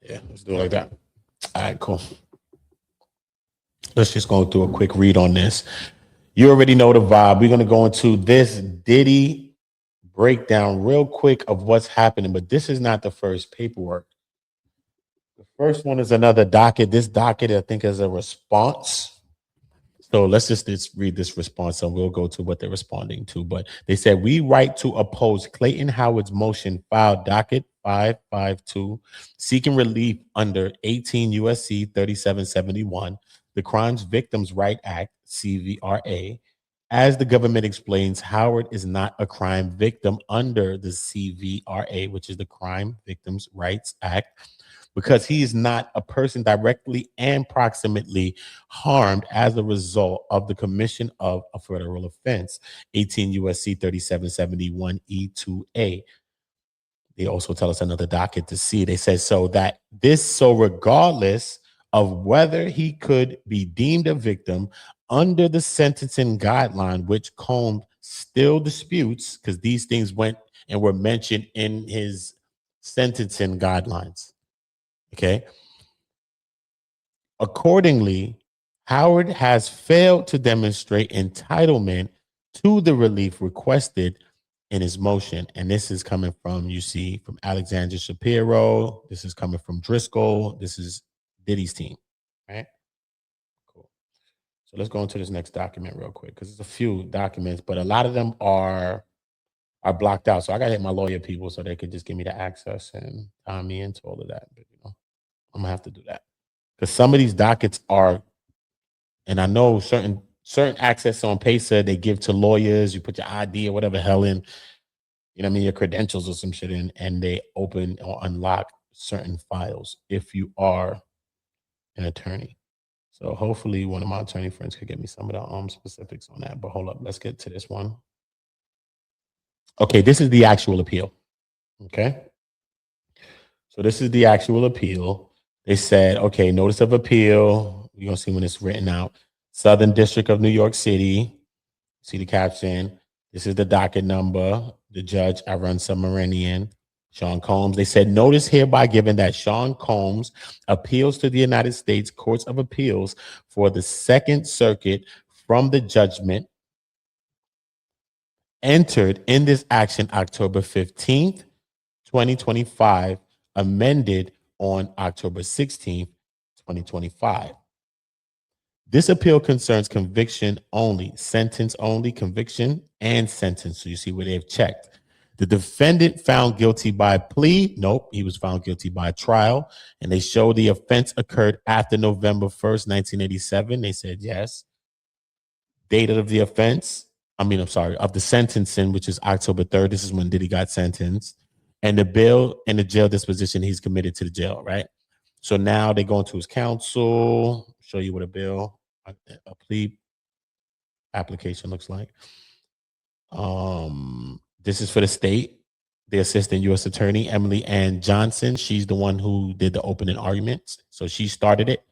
Yeah, let's do it like that. All right, cool. Let's just go through a quick read on this. You already know the vibe. We're gonna go into this Diddy breakdown real quick of what's happening, but this is not the first paperwork. The first one is another docket. This docket, I think, is a response. So let's just read this response and we'll go to what they're responding to. But they said, we write to oppose Clayton Howard's motion filed docket 552, seeking relief under 18 USC 3771, the Crimes Victims' Right Act, CVRA. As the government explains, Howard is not a crime victim under the CVRA, which is the Crime Victims' Rights Act, because he is not a person directly and proximately harmed as a result of the commission of a federal offense, 18 USC 3771 E2A. They also tell us another docket to see. They said so regardless of whether he could be deemed a victim under the sentencing guideline, which Combs still disputes, because these things went and were mentioned in his sentencing guidelines. Okay. Accordingly, Howard has failed to demonstrate entitlement to the relief requested in his motion. And this is coming from, you see, from Alexander Shapiro. This is coming from Driscoll. This is Diddy's team. Right? Cool. So let's go into this next document real quick, because there's a few documents, but a lot of them are blocked out. So I got to hit my lawyer people so they could just give me the access and tie me into all of that. But, I'm going to have to do that. Because some of these dockets are, and I know certain access on PASA they give to lawyers. You put your ID or whatever hell in, your credentials or some shit in, and they open or unlock certain files if you are an attorney. So hopefully one of my attorney friends could get me some of the specifics on that. But hold up, let's get to this one. Okay, this is the actual appeal. Okay. So this is the actual appeal. They said, okay, notice of appeal. You're going to see when it's written out. Southern District of New York City. See the caption. This is the docket number. The judge, Aaron Submarinian, Sean Combs. They said, notice hereby given that Sean Combs appeals to the United States Courts of Appeals for the Second Circuit from the judgment entered in this action October 15th, 2025, amended on October 16th, 2025. This appeal concerns conviction only, sentence only, conviction and sentence. So you see where they've checked. The defendant found guilty by plea. Nope, he was found guilty by trial. And they show the offense occurred after November 1st, 1987. They said yes. Date of the offense, of the sentencing, which is October 3rd. This is when Diddy got sentenced. And the bill and the jail disposition, he's committed to the jail, right? So now they go into his counsel, show you what a plea application looks like. This is for the state. The assistant U.S. attorney, Emily Ann Johnson. She's the one who did the opening arguments. So she started it.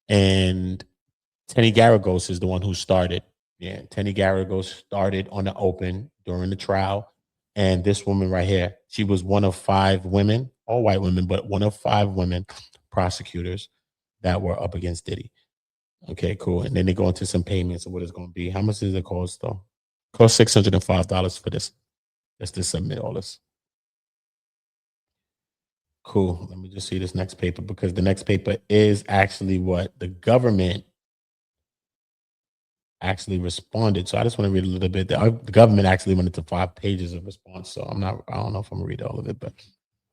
And Tenny Garagos is the one who started. Yeah, Tenny Garagos started on the open during the trial. And this woman right here, she was one of 5 women, all white women, but one of 5 women prosecutors that were up against Diddy. Okay, cool. And then they go into some payments of what it's going to be. How much does it cost, though? It costs $605 for this. Just to submit all this. Cool. Let me just see this next paper, because the next paper is actually what the government actually responded. So I just want to read a little bit. The government actually went into 5 pages of response. So I don't know if I'm gonna read all of it, but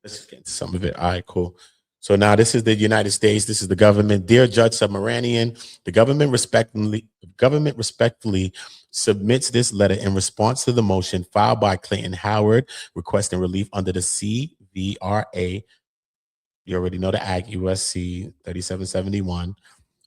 let's just get into some of it. All right, cool. So now this is the United States. This is the government. Dear Judge Submarinian, the government respectfully submits this letter in response to the motion filed by Clayton Howard requesting relief under the CVRA. You already know the Act, USC 3771.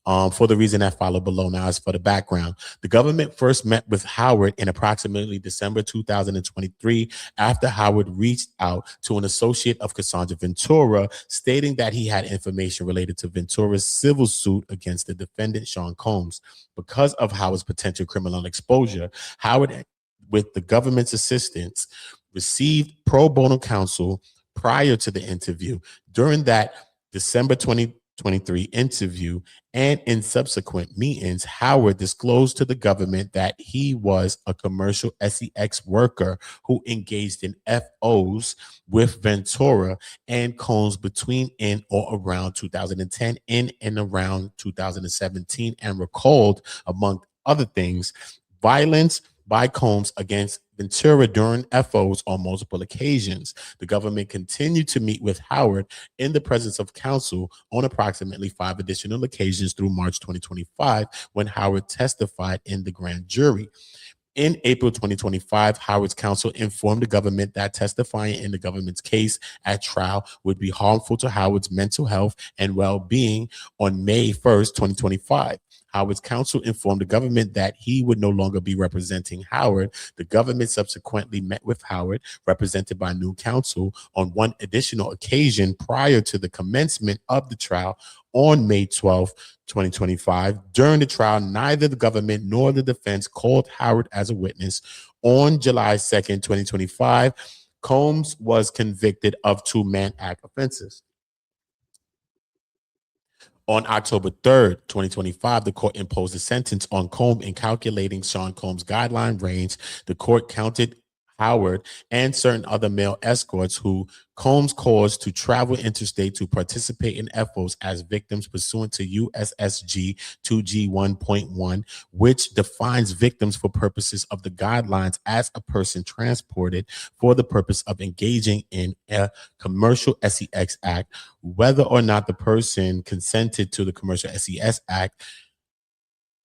For the reason that followed below. Now, as for the background, the government first met with Howard in approximately December 2023 after Howard reached out to an associate of Cassandra Ventura, stating that he had information related to Ventura's civil suit against the defendant, Sean Combs. Because of Howard's potential criminal exposure, Howard, with the government's assistance, received pro bono counsel prior to the interview. During that December 2023 interview and in subsequent meetings, Howard disclosed to the government that he was a commercial SEX worker who engaged in FOs with Ventura and Combs between in or around 2010, in and around 2017, and recalled, among other things, violence by Combs against Ventura during FOs on multiple occasions. The government continued to meet with Howard in the presence of counsel on approximately 5 additional occasions through March 2025, when Howard testified in the grand jury. In April 2025, Howard's counsel informed the government that testifying in the government's case at trial would be harmful to Howard's mental health and well-being. On May 1st, 2025, Howard's counsel informed the government that he would no longer be representing Howard. The government subsequently met with Howard, represented by new counsel, on one additional occasion prior to the commencement of the trial on May 12th, 2025. During the trial, neither the government nor the defense called Howard as a witness. On July 2nd, 2025, Combs was convicted of 2 Mann Act offenses. On October 3rd, 2025, the court imposed a sentence on Combs in calculating Sean Combs' guideline range. The court counted Howard and certain other male escorts who Combs caused to travel interstate to participate in FOs as victims pursuant to USSG 2G1.1, which defines victims for purposes of the guidelines as a person transported for the purpose of engaging in a commercial SEX act, whether or not the person consented to the commercial SEX act.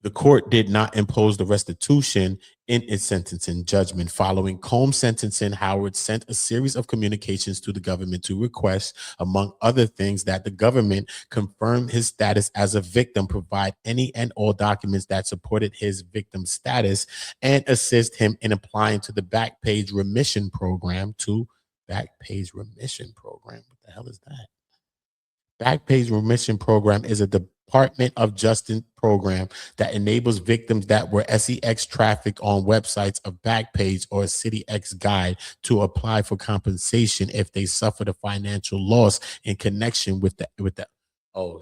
The court did not impose the restitution in its sentencing judgment. Following Combs' sentencing, Howard sent a series of communications to the government to request, among other things, that the government confirm his status as a victim, provide any and all documents that supported his victim status, and assist him in applying to the Backpage Remission Program. Backpage Remission Program. What the hell is that? Backpage Remission Program is a Department of Justice program that enables victims that were SEX trafficked on websites of Backpage or City X Guide to apply for compensation if they suffered a financial loss in connection with the. Oh,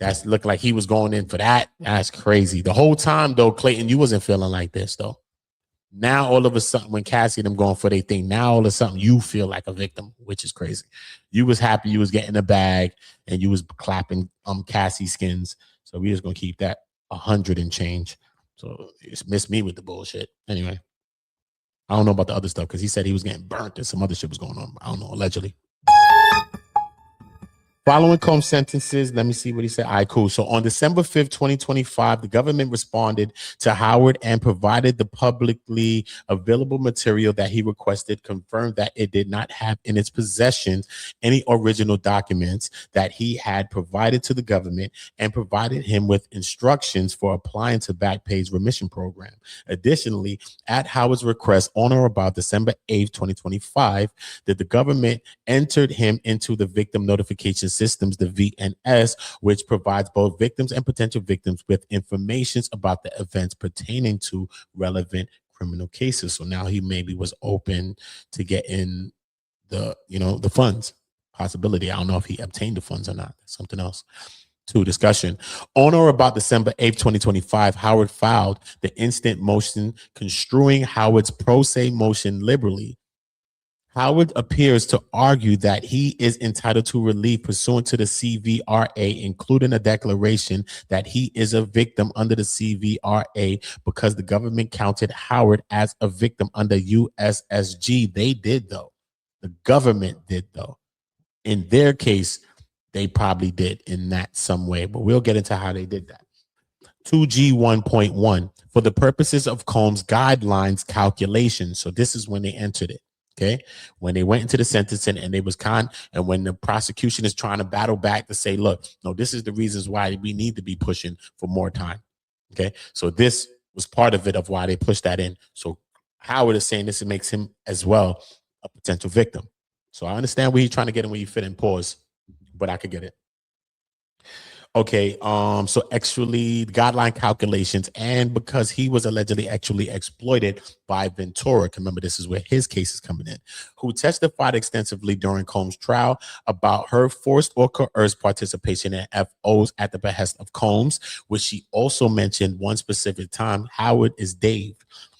that's looked like he was going in for that. That's crazy. The whole time though, Clayton, you wasn't feeling like this though. Now all of a sudden, when Cassie them going for their thing, now all of a sudden you feel like a victim, which is crazy. You was happy you was getting a bag and you was clapping Cassie skins. So we just gonna keep that 100 and change. So it's missed me with the bullshit. Anyway, I don't know about the other stuff because he said he was getting burnt and some other shit was going on. I don't know, allegedly. Following Combs' sentences, let me see what he said. All right, cool. So on December 5th, 2025, the government responded to Howard and provided the publicly available material that he requested, confirmed that it did not have in its possession any original documents that he had provided to the government, and provided him with instructions for applying to Backpage Remission Program. Additionally, at Howard's request, on or about December 8th, 2025, that the government entered him into the Victim Notification Systems, the VNS, which provides both victims and potential victims with information about the events pertaining to relevant criminal cases. So now he maybe was open to getting the funds possibility. I don't know if he obtained the funds or not. That's something else. To discussion. On or about December 8th, 2025, Howard filed the instant motion construing Howard's pro se motion liberally. Howard appears to argue that he is entitled to relief pursuant to the CVRA, including a declaration that he is a victim under the CVRA because the government counted Howard as a victim under USSG. They did, though. The government did, though. In their case, they probably did in that some way, but we'll get into how they did that. 2G1.1, for the purposes of Combs' guidelines calculation. So this is when they entered it. Okay, when they went into the sentencing and they was and when the prosecution is trying to battle back to say, look, no, this is the reasons why we need to be pushing for more time. Okay, so this was part of it of why they pushed that in. So Howard is saying this makes him as well a potential victim. So I understand where he's trying to get in, where you fit in pause, but I could get it. Okay, so actually guideline calculations, and because he was allegedly actually exploited by Ventura, remember this is where his case is coming in, who testified extensively during Combs' trial about her forced or coerced participation in FOs at the behest of Combs, which she also mentioned one specific time. Howard is Dave.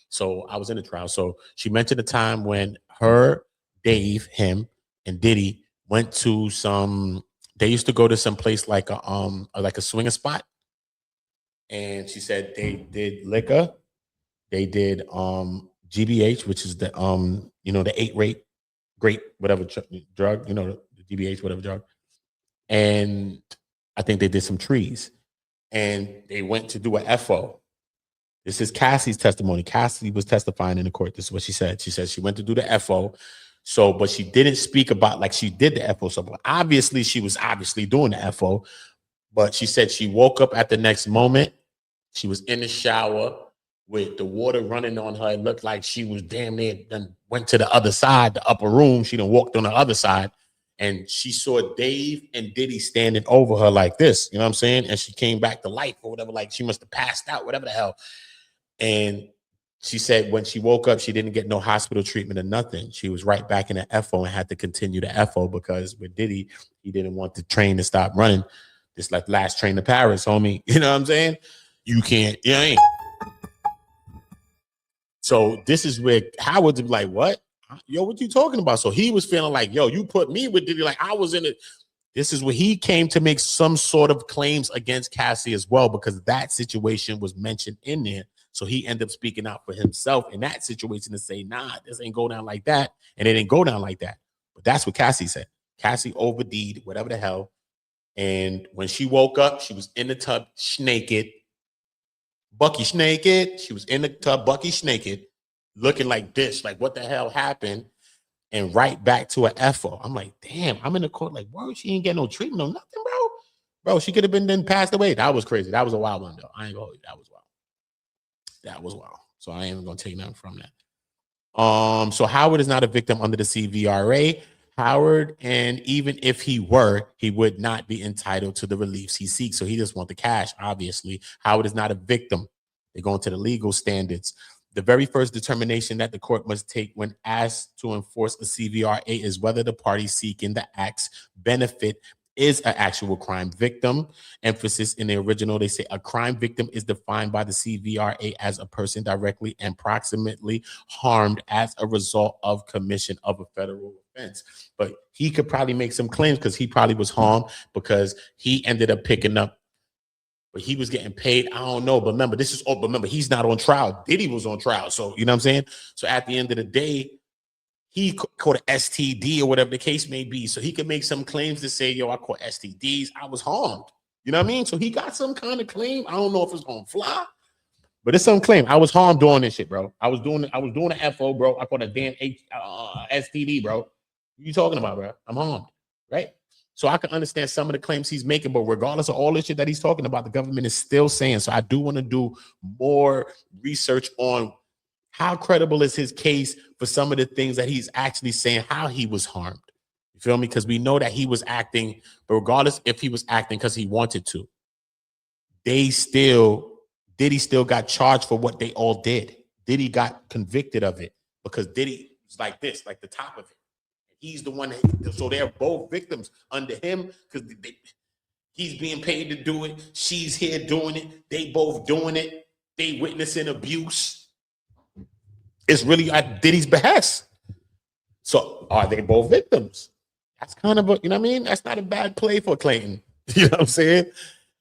So I was in the trial. So she mentioned a time when her, Dave, him, and Diddy went to some, they used to go to some place like a swinger spot, and she said they did liquor, they did GBH, which is the the 8 rate great whatever drug, the GBH whatever drug, and I think they did some trees, and they went to do a FO. This is Cassie's testimony. Cassie was testifying in the court. This is what she said. She said she went to do the FO. So, but she didn't speak about like she did the FO. So obviously she was obviously doing the FO. But she said she woke up at the next moment. She was in the shower with the water running on her. It looked like she was damn near then went to the other side, the upper room. She done walked on the other side. And she saw Dave and Diddy standing over her like this. You know what I'm saying? And she came back to life or whatever. Like she must have passed out, whatever the hell. And she said when she woke up, she didn't get no hospital treatment or nothing. She was right back in the FO and had to continue the FO because with Diddy, he didn't want the train to stop running. Just like last train to Paris, homie. You know what I'm saying? You can't, you know what I mean? So this is where Howard's be like, what? Yo, what you talking about? So he was feeling like, yo, you put me with Diddy, like I was in it. This is where he came to make some sort of claims against Cassie as well, because that situation was mentioned in there. So he ended up speaking out for himself in that situation to say, nah, this ain't go down like that. And it didn't go down like that. But that's what Cassie said. Cassie OD'd, whatever the hell. And when she woke up, she was in the tub, naked. Bucky naked. She was in the tub, Bucky naked, looking like this, like what the hell happened? And right back to an FO. I'm like, damn, I'm in the court, like, word, she ain't getting no treatment, no nothing, bro. Bro, she could have been then passed away. That was crazy. That was a wild one, though. I ain't gonna hold you. That was wild. That was wild. So I ain't even gonna take nothing from that. So Howard is not a victim under the CVRA. Howard, and even if he were, he would not be entitled to the reliefs he seeks. So he just want the cash, obviously. Howard is not a victim. They're going to the legal standards. The very first determination that the court must take when asked to enforce a CVRA is whether the party seeking the act's benefit is an actual crime victim. Emphasis in the original, they say a crime victim is defined by the CVRA as a person directly and proximately harmed as a result of commission of a federal offense. But he could probably make some claims because he probably was harmed because he ended up picking up, but he was getting paid. I don't know. But remember, he's not on trial. Diddy was on trial. So, you know what I'm saying? So at the end of the day, he caught an STD or whatever the case may be. So he could make some claims to say, yo, I caught STDs. I was harmed. You know what I mean? So he got some kind of claim. I don't know if it's gonna fly, but it's some claim. I was harmed doing this shit, bro. I was doing an FO, bro. I caught a damn STD, bro. What you talking about, bro? I'm harmed, right? So I can understand some of the claims he's making, but regardless of all this shit that he's talking about, the government is still saying. So I do want to do more research on how credible is his case for some of the things that he's actually saying, how he was harmed. You feel me? Because we know that he was acting, but regardless if he was acting because he wanted to, Diddy still got charged for what they all did. Diddy got convicted of it because Diddy was like this, like the top of it. He's the one so they're both victims under him because he's being paid to do it. She's here doing it. They both doing it. They witnessing abuse. It's really at Diddy's behest. So are they both victims? That's kind of you know what I mean? That's not a bad play for Clayton. You know what I'm saying?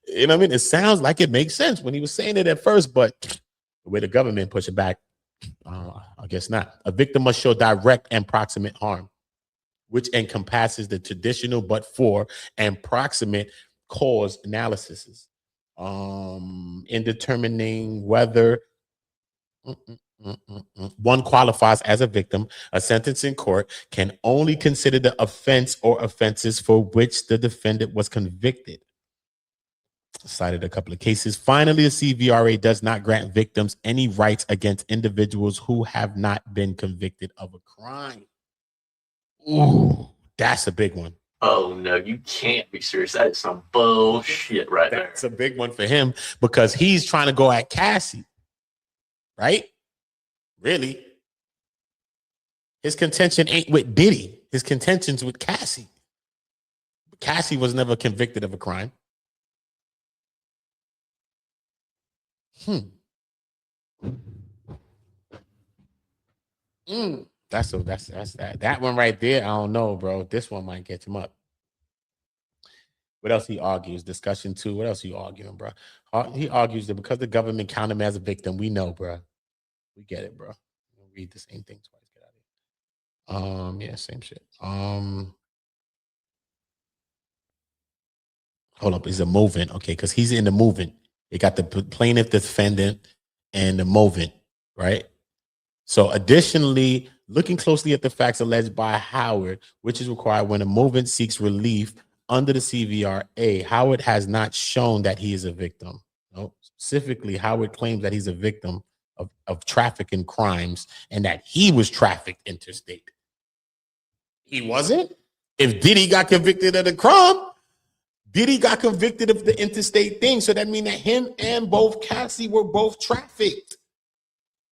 You know what I mean? It sounds like it makes sense when he was saying it at first, but the way the government push it back, I guess not. A victim must show direct and proximate harm, which encompasses the traditional but for and proximate cause analysis. In determining whether one qualifies as a victim, a sentence in court can only consider the offense or offenses for which the defendant was convicted. Cited a couple of cases. Finally, the CVRA does not grant victims any rights against individuals who have not been convicted of a crime. Ooh, that's a big one. Oh no, you can't be serious. That is some bullshit right there. That's a big one for him because he's trying to go at Cassie, right? Really? His contention ain't with Diddy. His contention's with Cassie. Cassie was never convicted of a crime. Hmm. That's that one right there. I don't know, bro. This one might get him up. What else he argues? Discussion two. What else are you arguing, bro? He argues that because the government counted him as a victim, we know, bro. We get it, bro. We'll read the same thing twice. Get out of here. Yeah, same shit. Hold up. Is a movement, okay? Because he's in the movement. They got the plaintiff, defendant, and the movement, right? So, additionally, looking closely at the facts alleged by Howard, which is required when a movement seeks relief under the CVRA, Howard has not shown that he is a victim. No, specifically, Howard claims that he's a victim of trafficking crimes and that he was trafficked interstate. He wasn't. If Diddy got convicted of the crime, Diddy got convicted of the interstate thing. So that means that him and both Cassie were both trafficked.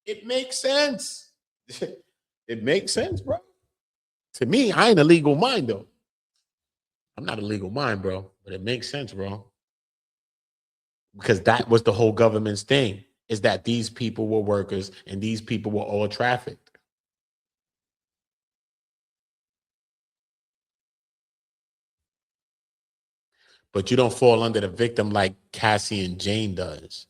It makes sense. It makes sense, bro. To me, I ain't a legal mind, though. I'm not a legal mind, bro. But it makes sense, bro. Because that was the whole government's thing, is that these people were workers and these people were all trafficked. But you don't fall under the victim like Cassie and Jane does.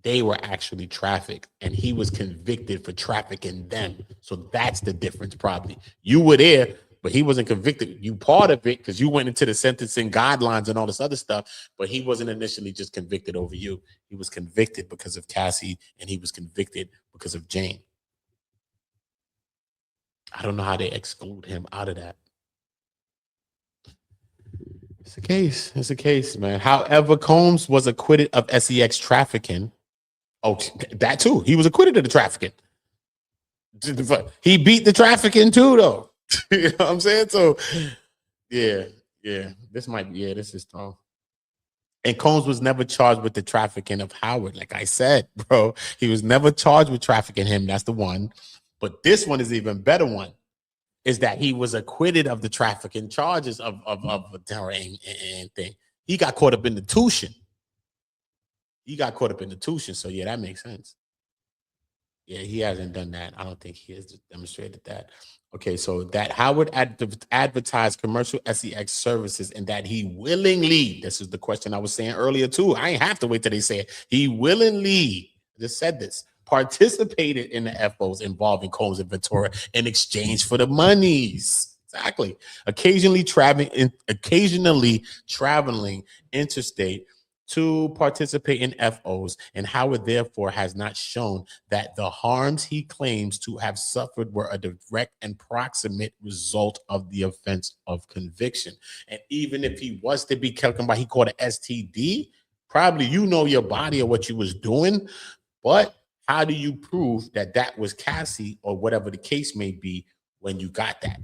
They were actually trafficked and he was convicted for trafficking them. So that's the difference, probably. You were there, but he wasn't convicted. You part of it because you went into the sentencing guidelines and all this other stuff, but he wasn't initially just convicted over you. He was convicted because of Cassie and he was convicted because of Jane. I don't know how they exclude him out of that. It's a case. It's a case, man. However, Combs was acquitted of SEX trafficking. Oh, that too. He was acquitted of the trafficking. He beat the trafficking too, though. You know what I'm saying? So, yeah, yeah. This is tough. And Combs was never charged with the trafficking of Howard. Like I said, bro, he was never charged with trafficking him. That's the one. But this one is even better one. Is that he was acquitted of the trafficking charges of the terror and thing. He got caught up in the tuition. He got caught up in the tuition. So yeah, that makes sense. Yeah, he hasn't done that. I don't think he has demonstrated that. Okay, so that Howard advertised commercial SEX services and that he willingly, this is the question I was saying earlier too. I ain't have to wait till they say it. He willingly just said this, participated in the FOs involving Combs and Ventura in exchange for the monies. Exactly. Occasionally traveling interstate to participate in FOs, and Howard therefore has not shown that the harms he claims to have suffered were a direct and proximate result of the offense of conviction. And even if he was to be talking about, he called it STD, probably you know your body or what you was doing, but how do you prove that that was Cassie or whatever the case may be when you got that?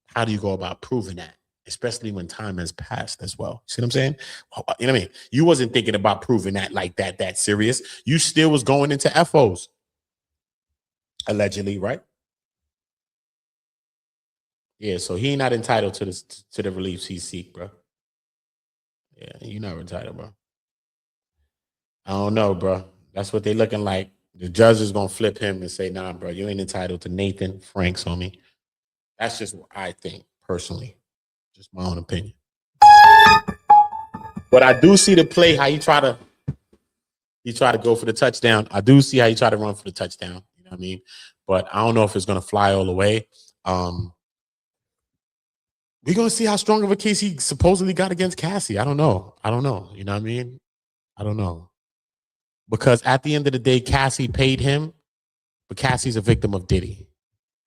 How do you go about proving that? Especially when time has passed as well. See what I'm saying? You know what I mean? You wasn't thinking about proving that like that serious. You still was going into FOs. Allegedly, right? Yeah, so he not entitled to the relief he seek, bro. Yeah, you not entitled, bro. I don't know, bro. That's what they looking like. The judge is gonna flip him and say, nah, bro, you ain't entitled to Nathan Franks on me. That's just what I think personally. Just my own opinion. But I do see the play how he try to go for the touchdown. I do see how he try to run for the touchdown. You know what I mean? But I don't know if it's gonna fly all the way. We're gonna see how strong of a case he supposedly got against Cassie. I don't know. I don't know. You know what I mean? I don't know. Because at the end of the day, Cassie paid him, but Cassie's a victim of Diddy.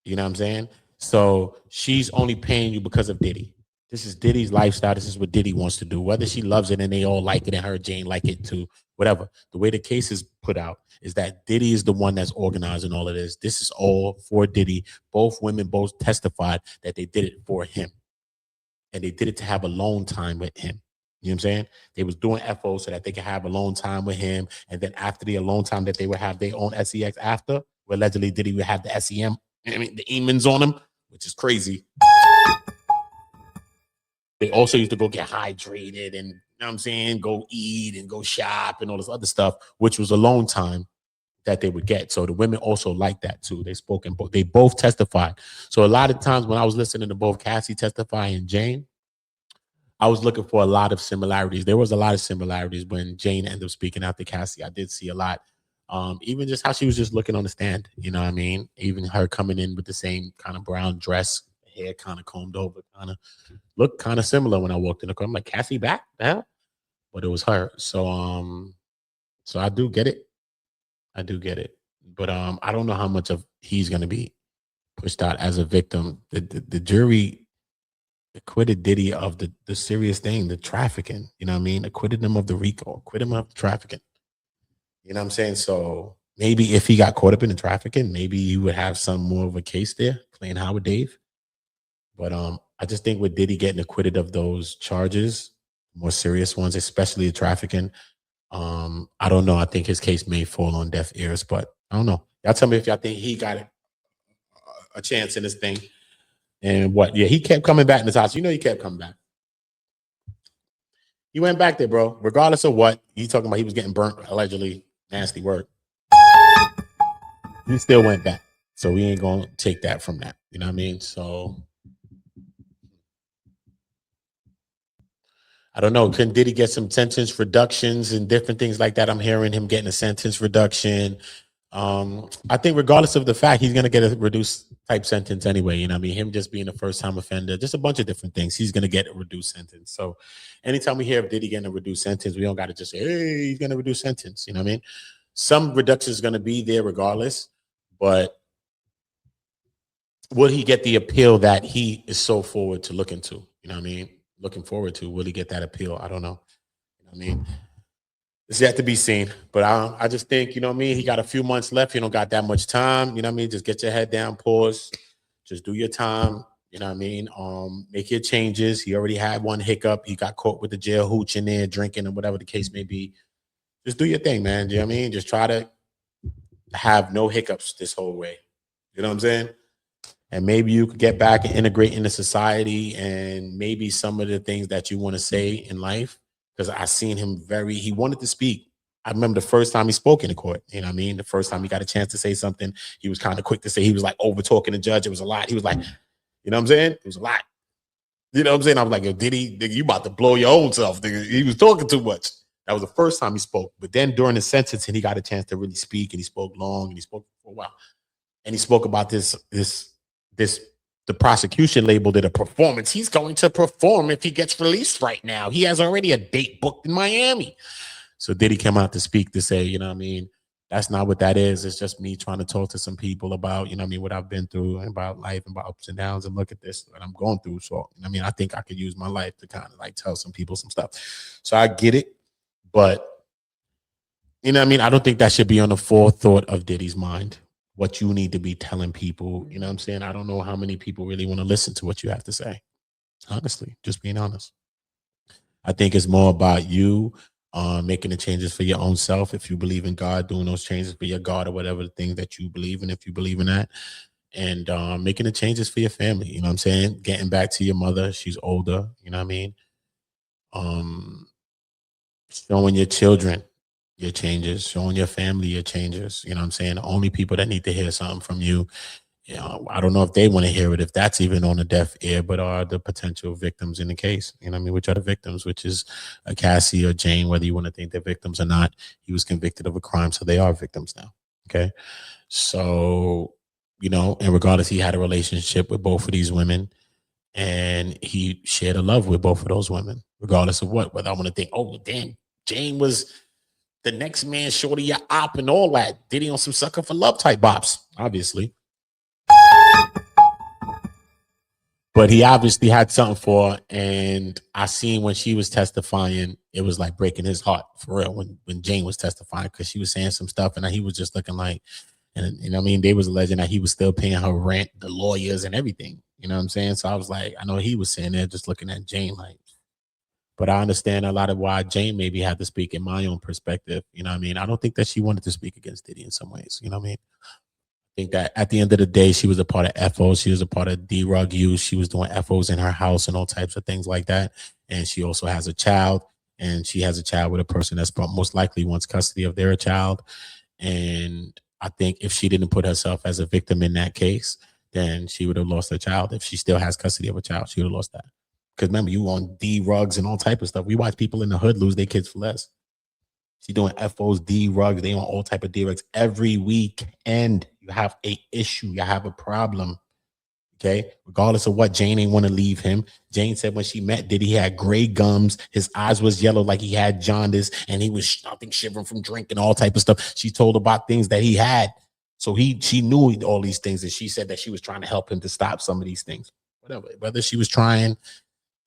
You know what I'm saying? So she's only paying you because of Diddy. This is Diddy's lifestyle. This is what Diddy wants to do. Whether she loves it and they all like it and her Jane like it too, whatever. The way the case is put out is that Diddy is the one that's organizing all of this. This is all for Diddy. Both women both testified that they did it for him. and they did it to have alone time with him. You know what I'm saying? They was doing FO so that they could have alone time with him. And then after the alone time that they would have their own SEX after, where allegedly Diddy would have the SEM, I mean the emons on him, which is crazy. They also used to go get hydrated and, you know what I'm saying, go eat and go shop and all this other stuff, which was alone time that they would get. So the women also liked that too. They spoke and they both testified. So a lot of times when I was listening to both Cassie testify and Jane, I was looking for a lot of similarities. There was a lot of similarities when Jane ended up speaking after Cassie. I did see a lot. Even just how she was just looking on the stand, you know what I mean? Even her coming in with the same kind of brown dress, hair kind of combed over, kind of looked kind of similar when I walked in the car. I'm like, Cassie back? The hell? But it was her. So I do get it. I do get it. But I don't know how much of he's gonna be pushed out as a victim. The jury acquitted Diddy of the serious thing, the trafficking. You know what I mean? Acquitted him of the RICO, acquitted him of the trafficking. You know what I'm saying? So maybe if he got caught up in the trafficking, maybe you would have some more of a case there playing Howard Dave. But I just think with Diddy getting acquitted of those charges, more serious ones, especially the trafficking, I don't know. I think his case may fall on deaf ears, but I don't know. Y'all tell me if y'all think he got a chance in this thing. And what? Yeah, he kept coming back in this house. You know, he kept coming back. He went back there, bro. Regardless of what he talking about, he was getting burnt allegedly. Nasty word. He still went back, so we ain't gonna take that from that. You know what I mean? So I don't know. Can Diddy get some sentence reductions and different things like that? I'm hearing him getting a sentence reduction. I think regardless of the fact, he's going to get a reduced type sentence anyway. You know what I mean? Him just being a first time offender, just a bunch of different things. He's going to get a reduced sentence. So anytime we hear of Diddy getting a reduced sentence, we don't got to just say, hey, he's going to reduce sentence. You know what I mean? Some reduction is going to be there regardless, but will he get the appeal that he is so forward to looking to? You know what I mean? Looking forward to. Will he get that appeal? I don't know. You know what I mean? It's yet to be seen. But I just think, you know what I mean? He got a few months left. You don't got that much time. You know what I mean? Just get your head down, pause, just do your time. You know what I mean? Make your changes. He already had one hiccup. He got caught with the jail hooch in there, drinking, and whatever the case may be. Just do your thing, man. You know what I mean? Just try to have no hiccups this whole way. You know what I'm saying? And maybe you could get back and integrate into society and maybe some of the things that you want to say in life. Because I seen him he wanted to speak. I remember the first time he spoke in the court. You know what I mean? The first time he got a chance to say something, he was kind of quick to say. He was like over talking the judge. It was a lot. He was like, you know what I'm saying? It was a lot. You know what I'm saying? I was like, yo, Diddy, nigga, you about to blow your own self. Nigga. He was talking too much. That was the first time he spoke. But then during the sentencing, he got a chance to really speak, and he spoke long, and he spoke for a while. And he spoke about the prosecution labeled it a performance. He's going to perform if he gets released right now. He has already a date booked in Miami. So Diddy came out to speak to say, you know what I mean? That's not what that is. It's just me trying to talk to some people about, you know what I mean, what I've been through and about life and about ups and downs and look at this that I'm going through. So, I mean, I think I could use my life to kind of like tell some people some stuff. So I get it. But, you know what I mean? I don't think that should be on the forethought of Diddy's mind. What you need to be telling people, you know what I'm saying? I don't know how many people really want to listen to what you have to say. Honestly, just being honest. I think it's more about you making the changes for your own self. If you believe in God, doing those changes for your God or whatever the thing that you believe in, if you believe in that, and making the changes for your family. You know what I'm saying? Getting back to your mother. She's older. You know what I mean? Showing your children your changes, showing your family your changes. You know what I'm saying? The only people that need to hear something from you, you know, I don't know if they want to hear it, if that's even on a deaf ear, but are the potential victims in the case. You know what I mean? Which are the victims, which is a Cassie or Jane, whether you want to think they're victims or not. He was convicted of a crime, so they are victims now. Okay. So, you know, and regardless, he had a relationship with both of these women and he shared a love with both of those women, regardless of what, whether I want to think, oh, damn, Jane was the next man, shorty, your op, and all that. Diddy on some sucker for love type bops, obviously. But he obviously had something for her, and I seen when she was testifying, it was like breaking his heart for real when Jane was testifying because she was saying some stuff and he was just looking like, and you know what I mean, they was alleging that he was still paying her rent, the lawyers, and everything. You know what I'm saying? So I was like, I know he was saying there, just looking at Jane like, but I understand a lot of why Jane maybe had to speak in my own perspective. You know what I mean? I don't think that she wanted to speak against Diddy in some ways. You know what I mean? I think that at the end of the day, she was a part of FO. She was a part of D Rug use. She was doing FOs in her house and all types of things like that. And she also has a child, and she has a child with a person that's most likely wants custody of their child. And I think if she didn't put herself as a victim in that case, then she would have lost her child. If she still has custody of a child, she would have lost that. Because remember, you on D Rugs and all type of stuff. We watch people in the hood lose their kids for less. She doing FOs, D Rugs. They on all type of D Rugs every weekend. You have a issue. You have a problem. Okay. Regardless of what, Jane ain't want to leave him. Jane said when she met Diddy, he had gray gums. His eyes was yellow like he had jaundice, and he was, I think, shivering from drinking, all type of stuff. She told about things that he had. So she knew all these things, and she said that she was trying to help him to stop some of these things. Whatever. Whether she was trying,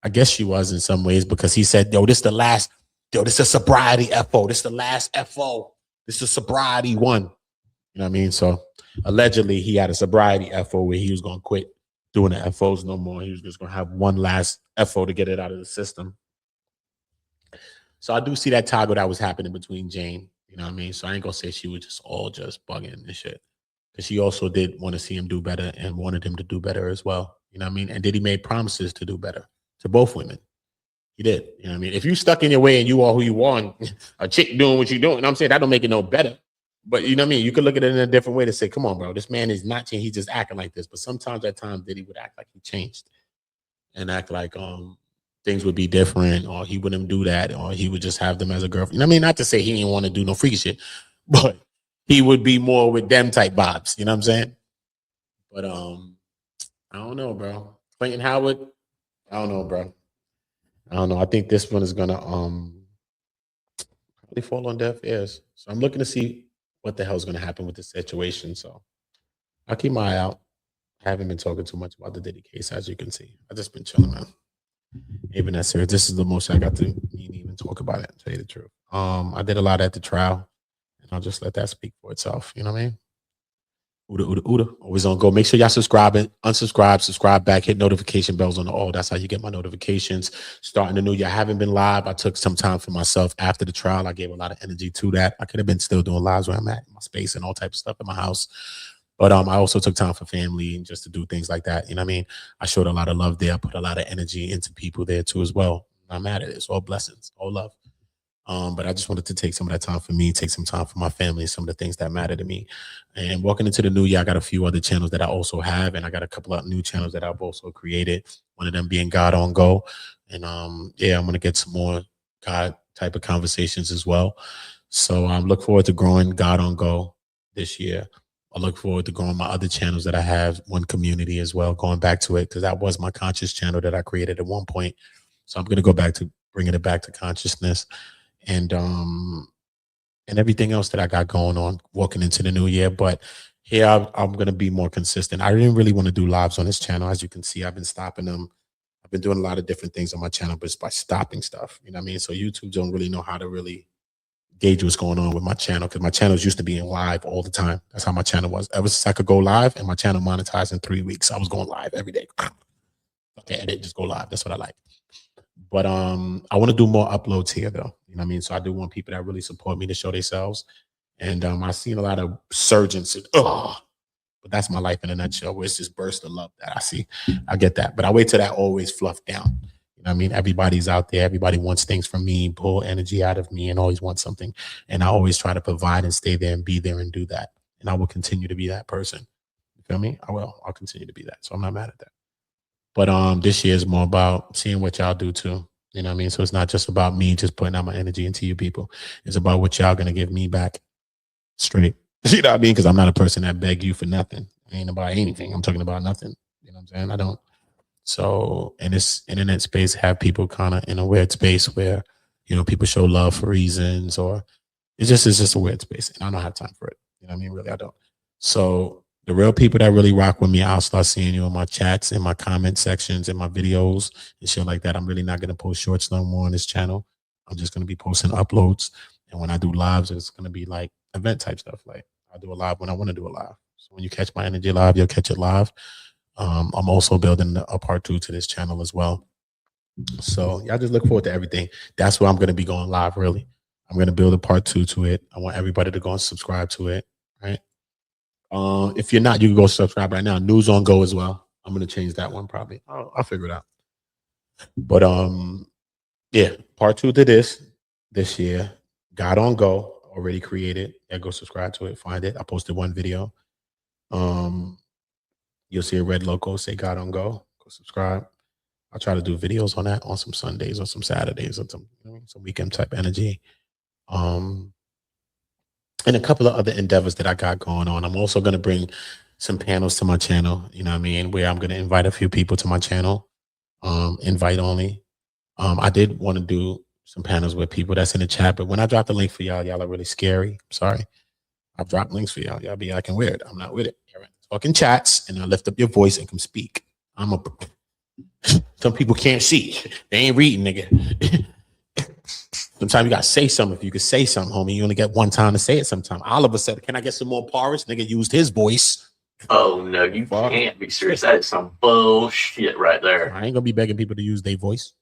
I guess she was in some ways, because he said, yo, this the last, yo, this is a sobriety FO. This is the last FO. This is sobriety one. You know what I mean? So allegedly he had a sobriety FO where he was going to quit doing the FOs no more. He was just going to have one last FO to get it out of the system. So I do see that toggle that was happening between Jane. You know what I mean? So I ain't going to say she was just all just bugging and shit. Because she also did want to see him do better and wanted him to do better as well. You know what I mean? And Diddy made promises to do better to both women. He did. You know what I mean? If you stuck in your way and you are who you are, and a chick doing what you doing, you know what I'm saying? That don't make it no better. But you know what I mean? You could look at it in a different way to say, come on, bro, this man is not changing. He's just acting like this. But sometimes at times Diddy would act like he changed and act like things would be different, or he wouldn't do that, or he would just have them as a girlfriend. You know what I mean? Not to say he didn't want to do no freaky shit, but he would be more with them type vibes. You know what I'm saying? But I don't know, bro. Clayton Howard, I don't know, bro. I don't know. I think this one is gonna probably fall on deaf ears. So I'm looking to see what the hell's gonna happen with this situation. So I'll keep my eye out. I haven't been talking too much about the Diddy case, as you can see. I've just been chilling, man. Even that serious. This is the most I got to even talk about it, to tell you the truth. I did a lot at the trial, and I'll just let that speak for itself. You know what I mean? Ooda, ooda, ooda. Always on go. Make sure y'all subscribing, unsubscribe, subscribe back, hit notification bells on the all. That's how you get my notifications. Starting the new year. I haven't been live. I took some time for myself after the trial. I gave a lot of energy to that. I could have been still doing lives where I'm at, in my space and all types of stuff in my house. But I also took time for family and just to do things like that. You know what I mean? I showed a lot of love there. I put a lot of energy into people there too as well. I'm mad at it. It's all blessings, all love. But I just wanted to take some of that time for me, take some time for my family, some of the things that matter to me. And walking into the new year, I got a few other channels that I also have, and I got a couple of new channels that I've also created. One of them being God on Go. And yeah, I'm gonna get some more God type of conversations as well. So I look forward to growing God on Go this year. I look forward to growing my other channels that I have, One Community as well, going back to it, because that was my conscious channel that I created at one point. So I'm gonna go back to bringing it back to consciousness. And everything else that I got going on walking into the new year. But here I'm going to be more consistent. I didn't really want to do lives on this channel. As you can see, I've been stopping them. I've been doing a lot of different things on my channel, but it's by stopping stuff. You know what I mean? So YouTube don't really know how to really gauge what's going on with my channel, because my channels used to be in live all the time. That's how my channel was. Ever since I could go live, and my channel monetized in 3 weeks, I was going live every day. Okay, I didn't just go live. That's what I like. But I want to do more uploads here, though. You know what I mean? So I do want people that really support me to show themselves. And I've seen a lot of surgeons. But that's my life in a nutshell, where it's just burst of love that I see. I get that. But I wait till that always fluff down. You know what I mean? Everybody's out there. Everybody wants things from me, pull energy out of me, and always want something. And I always try to provide and stay there and be there and do that. And I will continue to be that person. You feel me? I will. I'll continue to be that. So I'm not mad at that. But this year is more about seeing what y'all do too. You know what I mean? So it's not just about me just putting out my energy into you people. It's about what y'all gonna give me back straight. You know what I mean? Because I'm not a person that beg you for nothing. I ain't about anything. I'm talking about nothing. You know what I'm saying? I don't. So in this internet space, have people kind of in a weird space where, you know, people show love for reasons, or it's just a weird space. And I don't have time for it. You know what I mean? Really, I don't. So the real people that really rock with me, I'll start seeing you in my chats, in my comment sections, in my videos and shit like that. I'm really not going to post shorts no more on this channel. I'm just going to be posting uploads. And when I do lives, it's going to be like event type stuff. Like I'll do a live when I want to do a live. So when you catch my energy live, you'll catch it live. I'm also building a part 2 to this channel as well. So y'all just look forward to everything. That's where I'm going to be going live. Really, I'm going to build a part 2 to it. I want everybody to go and subscribe to it. Right. If you're not, you can go subscribe right now. News on Go as well. I'm going to change that one probably. I'll figure it out. But yeah, part 2 to this year. God on Go already created. Yeah, go subscribe to it. Find it. I posted one video. You'll see a red logo say God on Go. Go subscribe. I'll try to do videos on that on some Sundays or some Saturdays or some weekend type energy. And a couple of other endeavors that I got going on. I'm also going to bring some panels to my channel, you know what I mean, where I'm going to invite a few people to my channel, invite only. I did want to do some panels with people that's in the chat, but when I drop the link for y'all are really scary. I'm sorry. I've dropped links for y'all. Y'all be acting weird. I'm not with it. Talking chats, and I lift up your voice and come speak. Some people can't see. They ain't reading, nigga. Sometimes you gotta say something. If you could say something, homie, you only get one time to say it sometime. Oliver said, can I get some more porridge? Nigga used his voice. Oh, no, you can't be serious. That is some bullshit right there. I ain't gonna be begging people to use their voice.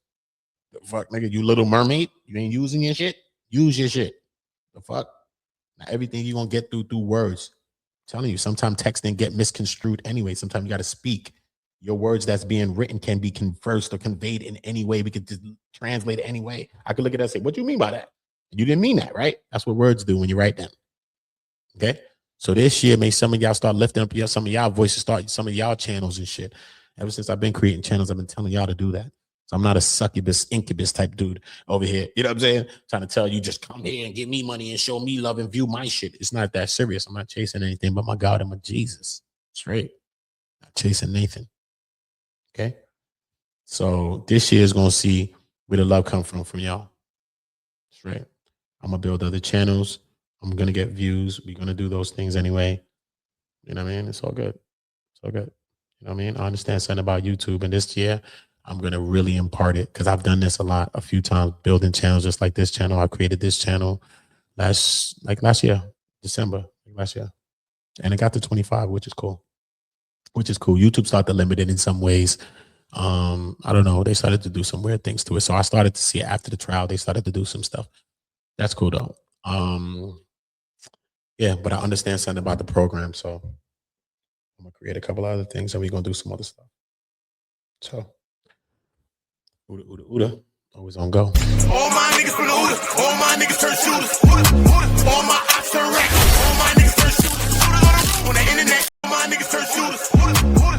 The fuck, nigga, you Little Mermaid? You ain't using your shit? Use your shit. The fuck? Now, everything you gonna get through words. I'm telling you, sometimes texting get misconstrued anyway. Sometimes you gotta speak. Your words that's being written can be conversed or conveyed in any way. We could just translate it any way. I could look at that and say, what do you mean by that? You didn't mean that, right? That's what words do when you write them. Okay? So this year, may some of y'all start lifting up some of y'all voices, start some of y'all channels and shit. Ever since I've been creating channels, I've been telling y'all to do that. So I'm not a succubus, incubus type dude over here. You know what I'm saying? Trying to tell you, just come here and give me money and show me love and view my shit. It's not that serious. I'm not chasing anything but my God and my Jesus. Straight. Not chasing Nathan. Okay, so this year is gonna see where the love come from y'all. That's right. I'm gonna build other channels. I'm gonna get views. We're gonna do those things anyway. You know what I mean? It's all good. It's all good. You know what I mean? I understand something about YouTube, and this year I'm gonna really impart it because I've done this a few times, building channels just like this channel. I created this channel last year, December last year, and it got to 25, which is cool. YouTube started to limit it in some ways. I don't know. They started to do some weird things to it. So I started to see it after the trial. They started to do some stuff. That's cool though. Yeah, but I understand something about the program. So I'm gonna create a couple other things and we're gonna do some other stuff. So Uda, Uda, Uda. Always on go. All my niggas from the Uda. All my niggas turn shooters. Uda, Uda. All my ops turn rap. All my niggas turn shooters. Uda, Uda. On the internet, all my niggas turn shooters. Uda, Uda.